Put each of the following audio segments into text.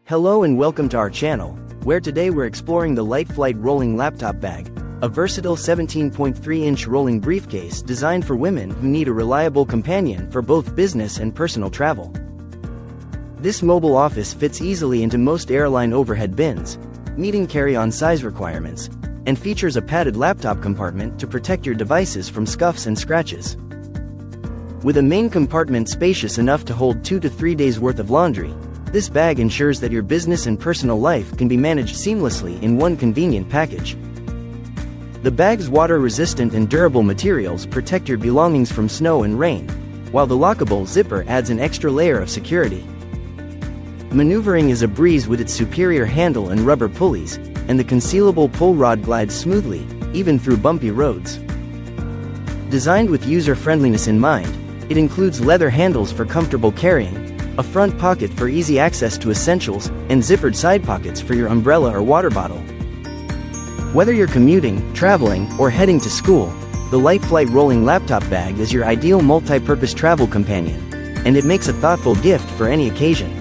Hello and welcome to our channel, where today we're exploring the Light Flight Rolling Laptop Bag, a versatile 17.3-inch rolling briefcase designed for women who need a reliable companion for both business and personal travel. This mobile office fits easily into most airline overhead bins, meeting carry-on size requirements, and features a padded laptop compartment to protect your devices from scuffs and scratches. With a main compartment spacious enough to hold 2 to 3 days worth of laundry, this bag ensures that your business and personal life can be managed seamlessly in one convenient package. The bag's water-resistant and durable materials protect your belongings from snow and rain, while the lockable zipper adds an extra layer of security. Maneuvering is a breeze with its superior handle and rubber pulleys, and the concealable pull rod glides smoothly, even through bumpy roads. Designed with user-friendliness in mind, it includes leather handles for comfortable carrying, a front pocket for easy access to essentials, and zippered side pockets for your umbrella or water bottle. Whether you're commuting, traveling, or heading to school, the Light Flight Rolling Laptop Bag is your ideal multi-purpose travel companion, and it makes a thoughtful gift for any occasion.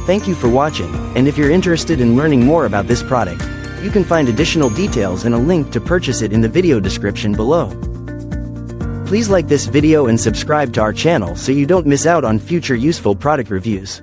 Thank you for watching, and if you're interested in learning more about this product, you can find additional details and a link to purchase it in the video description below. Please like this video and subscribe to our channel so you don't miss out on future useful product reviews.